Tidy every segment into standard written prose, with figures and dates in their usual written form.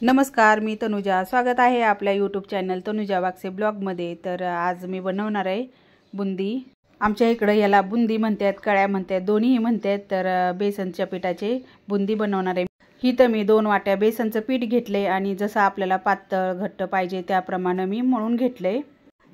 नमस्कार, मी तनुजा. स्वागत आहे आपल्या यूट्यूब चॅनल तनुजा वागसे ब्लॉगमध्ये. तर आज मी बनवणार आहे बुंदी. आमच्या इकडे याला बुंदी म्हणतात, कळ्या म्हणतात, दोन्हीही म्हणतात. तर बेसनच्या पिठाचे बुंदी बनवणार आहे. ही तर मी 2 वाट्या बेसनचं पीठ घेतले आणि जसं आपल्याला पातळ घट्ट पाहिजे त्याप्रमाणे मी मळून घेतले.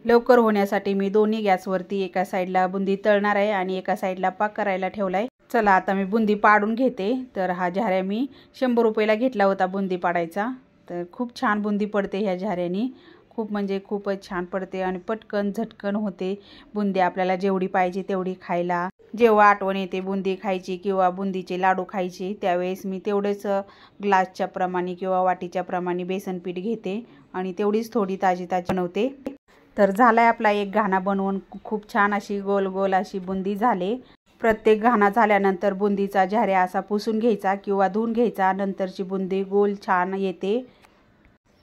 लवकर होण्यासाठी मी दोन्ही गॅसवरती एका साईडला बुंदी तळणार आहे आणि एका साईडला पाक करायला ठेवलाय. चला आता मी बुंदी पाडून घेते. तर हा झाऱ्या मी 100 रुपयाला घेतला होता बुंदी पाडायचा. तर खूप छान बुंदी पडते ह्या झाऱ्यानी. खूप म्हणजे खूपच छान पडते आणि पटकन झटकन होते बुंदी. आपल्याला जेवढी पाहिजे तेवढी खायला. जेव्हा आठवण येते बुंदी खायची किंवा बुंदीचे लाडू खायचे त्यावेळेस मी तेवढेच ग्लासच्या प्रमाणे किंवा वाटीच्या प्रमाणे बेसन पीठ घेते आणि तेवढीच थोडी ताजी बनवते. तर झालाय आपला एक घाणा बनवून. खूप छान अशी गोल गोल अशी बुंदी झाली. प्रत्येक घाणा झाल्यानंतर बुंदीचा झाऱ्या असा पुसून घ्यायचा किंवा धुवून घ्यायचा. नंतरची बुंदी गोल छान येते.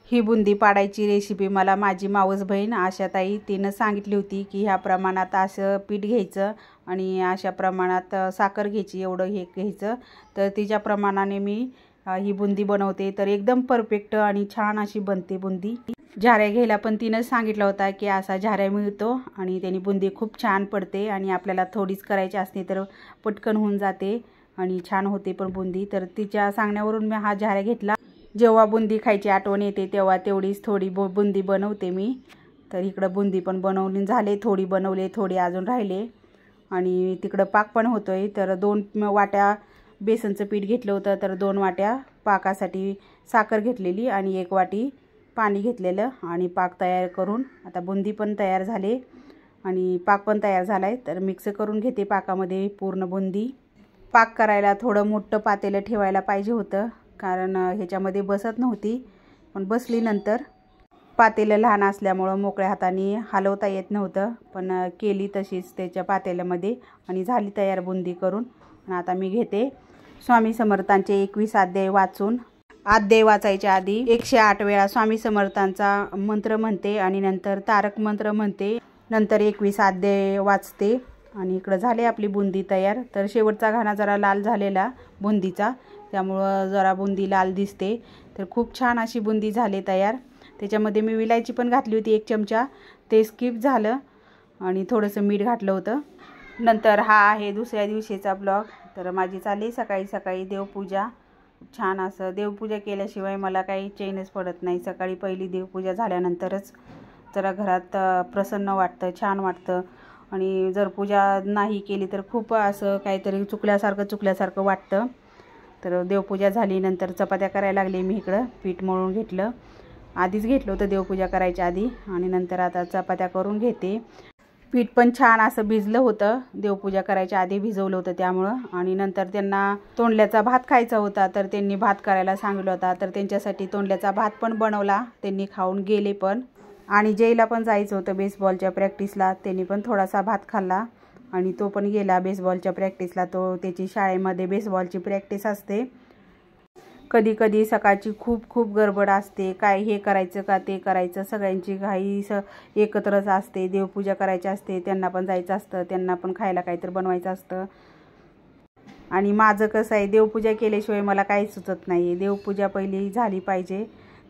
ही बुंदी पाडायची रेसिपी मला माझी मावस बहीण आशाताई तिनं सांगितली होती की ह्या प्रमाणात असं पीठ घ्यायचं आणि अशा प्रमाणात साखर घ्यायची, एवढं हे घ्यायचं. तर तिच्या प्रमाणाने मी ही बुंदी बनवते. तर एकदम परफेक्ट आणि छान अशी बनते बुंदी. झाऱ्या घ्यायला पण तिनं सांगितलं होता की असा झाऱ्या मिळतो आणि त्यानी बुंदी खूप छान पडते आणि आपल्याला थोडीच करायची असते तर पटकन होऊन जाते आणि छान होते पण बुंदी. तर तिच्या सांगण्यावरून मी हा झाऱ्या घेतला. जेव्हा बुंदी खायची आठवण येते तेव्हा तेवढीच थोडी बुंदी बनवते मी. तर इकडं बुंदी पण बनवली झाले, थोडी बनवले, थोडी अजून राहिले आणि तिकडं पाक पण होतोय. तर 2 वाट्या बेसनचं पीठ घेतलं होतं. तर 2 वाट्या पाकासाठी साखर घेतलेली आणि 1 वाटी पाणी घेतलेलं आणि पाक तयार करून आता बुंदी पण तयार झाले आणि पाक पण तयार झालाय. तर मिक्स करून घेते पाकामध्ये पूर्ण बुंदी. पाक करायला थोडं मोठं पातेलं ठेवायला पाहिजे होतं कारण ह्याच्यामध्ये बसत नव्हती, पण बसली नंतर. पातेलं लहान असल्यामुळं मोकळ्या हाताने हलवता येत नव्हतं, पण केली तशीच त्याच्या पातेल्यामध्ये आणि झाली तयार बुंदी करून. आणि आता मी घेते स्वामी समर्थांचे 21 अध्याय वाचून. अध्याय वाचायच्या आधी 108 वेळा स्वामी समर्थांचा मंत्र म्हणते आणि नंतर तारक मंत्र म्हणते. नंतर 21 अध्याय वाचते आणि इकडं झाले आपली बुंदी तयार. तर शेवटचा घाणा जरा लाल झालेला बुंदीचा, त्यामुळं जरा बुंदी लाल दिसते. तर खूप छान अशी बुंदी झाली तयार. त्याच्यामध्ये मी विलायची पण घातली होती 1 चमचा, ते स्किप झालं आणि थोडंसं मीठ घातलं होतं. नंतर हा आहे दुसऱ्या दिवशीचा ब्लॉग. तर माझी चालली सकाळी सकाळी देवपूजा. छान असं देवपूजा केल्याशिवाय मला काही चैनच पडत नाही. सकाळी पहिली देवपूजा झाल्यानंतरच जरा घरात प्रसन्न वाटतं, छान वाटतं. आणि जर पूजा नाही केली तर खूप असं काहीतरी चुकल्यासारखं वाटतं. तर देवपूजा झाली नंतर चपात्या करायला लागले. मी इकडं पीठ मळून घेतलं, आधीच घेतलं होतं देवपूजा करायच्या आधी आणि नंतर आता चपात्या करून घेते. पीठ पण छान असं भिजलं होतं, देवपूजा करायच्या आधी भिजवलं होतं त्यामुळं. आणि नंतर त्यांना तोंडल्याचा भात खायचा होता तर त्यांनी भात करायला सांगितलं होता. तर त्यांच्यासाठी तोंडल्याचा भात पण बनवला, त्यांनी खाऊन गेले पण. आणि जयला पण जायचं होतं बेसबॉलच्या प्रॅक्टिसला, त्यांनी पण थोडासा भात खाल्ला आणि तो पण गेला बेसबॉलच्या प्रॅक्टिसला. त्याची शाळेमध्ये बेसबॉलची प्रॅक्टिस असते. कधी कधी सकाळची खूप गडबड असते, काय हे करायचं का ते करायचं, सगळ्यांची घाई एकत्रच असते. देवपूजा करायची असते, त्यांना पण जायचं असतं, त्यांना पण खायला काहीतरी बनवायचं असतं. आणि माझं कसं आहे, देवपूजा केल्याशिवाय मला काही सुचत नाही. देवपूजा पहिली झाली पाहिजे.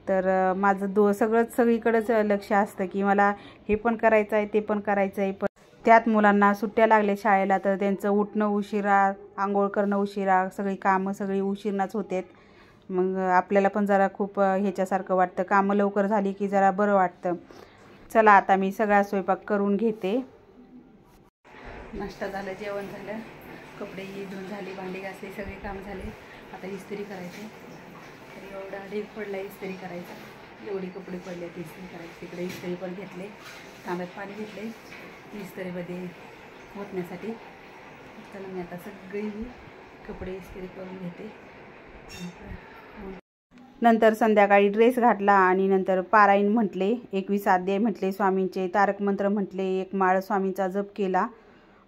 तर माझं सगळीकडेच लक्ष असतं की मला हे पण करायचं आहे, ते पण करायचं आहे. पण त्यात मुलांना सुट्ट्या लागल्या शाळेला तर त्यांचं उठणं उशिरा, आंघोळ करणं उशिरा, सगळी कामं सगळी उशिराच होतात. मग आपल्याला पण जरा खूप ह्याच्यासारखं वाटतं. कामं लवकर झाली की जरा बरं वाटतं. चला आता मी सगळा स्वयंपाक करून घेते. नाश्ता झालं, जेवण झालं, कपडे धुवून झाले, भांडी घासली, सगळे काम झाले. आता इस्त्री करायची. तर एवढा ढीग पडला इस्त्री करायचा, एवढी कपडे पडले ते इस्त्री करायची. तिकडे इस्त्री पण घेतले, तांब्यात पाणी घेतले इस्त्रीमध्ये ओतण्यासाठी. चला मी आता सगळी कपडे इस्त्री करून घेते. नंतर संध्याकाळी ड्रेस घातला आणि नंतर पारायण म्हटले, 21 अध्याय म्हटले स्वामींचे, तारक मंत्र म्हटले, 1 माळ स्वामींचा जप केला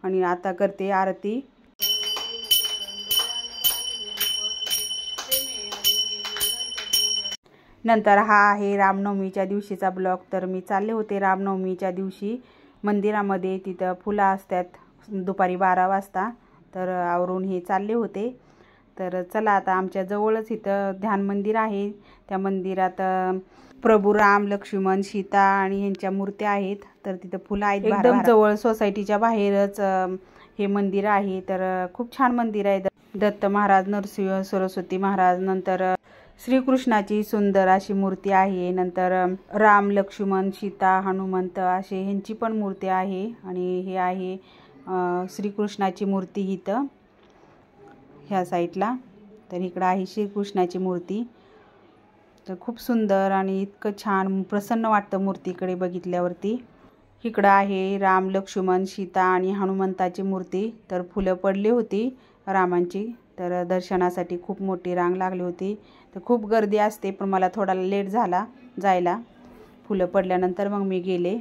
आणि आता करते आरती. नंतर हा आहे रामनवमीच्या दिवशीचा ब्लॉग. तर मी चालले होते रामनवमीच्या दिवशी मंदिरामध्ये, तिथं फुलं असतात दुपारी 12 वाजता. तर आवरून हे चालले होते. तर चला आता आमच्या जवळच इथं ध्यान मंदिर आहे। त्या मंदिरात प्रभू राम, लक्ष्मण, सीता आणि यांच्या मूर्त्या आहेत। तर तिथं फुलं आहेत एकदम जवळ, सोसायटीच्या बाहेरच हे मंदिर आहे। तर खूप छान मंदिर आहे। दत्त महाराज, नरसिंह, सरस्वती महाराज, नंतर श्रीकृष्णाची सुंदर अशी मूर्ती आहे। नंतर राम, लक्ष्मण, सीता, हनुमंत असे ह्यांची पण मूर्ती आहे। आणि हे आहे श्रीकृष्णाची मूर्ती इथं ह्या साईडला। तर इकडं आहे श्रीकृष्णाची मूर्ती। तर खूप सुंदर आणि इतकं छान प्रसन्न वाटतं मूर्तीकडे बघितल्यावरती। इकडं आहे राम, लक्ष्मण, सीता आणि हनुमंताची मूर्ती। तर फुलं पडली होती रामांची, तर दर्शनासाठी खूप मोठी रांग लागली होती। तर खूप गर्दी असते, पण मला थोडा लेट झाला जायला। फुलं पडल्यानंतर मग मी गेले।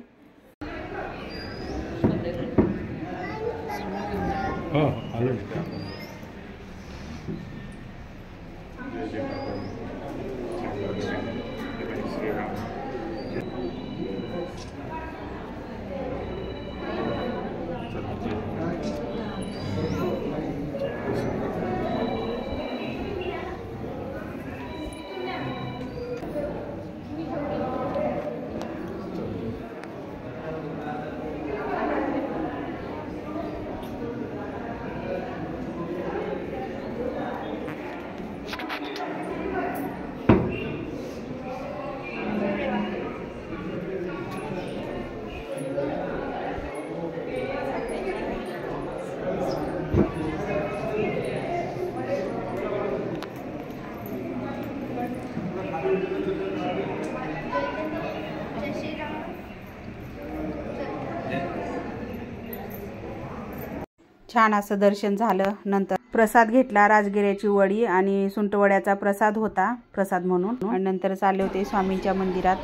छान असं दर्शन झालं। नंतर प्रसाद घेतला, राजगिऱ्याची वडी आणि सुंठवड्याचा प्रसाद होता प्रसाद म्हणून। आणि नंतर चालले होते स्वामींच्या मंदिरात।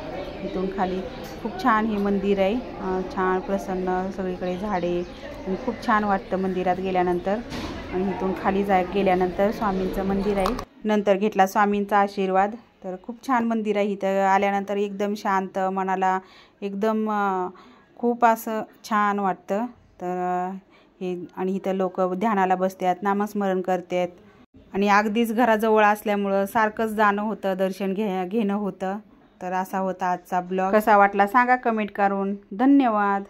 इथून खाली खूप छान हे मंदिर आहे, छान प्रसन्न, सगळीकडे झाडे आणि खूप छान वाटतं मंदिरात गेल्यानंतर। आणि इथून खाली गेल्यानंतर स्वामींचं मंदिर आहे। नंतर घेतला स्वामींचा आशीर्वाद। तर खूप छान मंदिर आहे। इथं आल्यानंतर एकदम शांत, मनाला एकदम खूप असं छान वाटतं। तर हे आणि इथं लोक ध्यानाला बसतात, नामस्मरण करतात आणि अगदीच घराजवळ असल्यामुळं सारखंच जाणं होतं, दर्शन घेणं होतं। तर असा होता आजचा ब्लॉग। कसा वाटला सांगा कमेंट करून। धन्यवाद।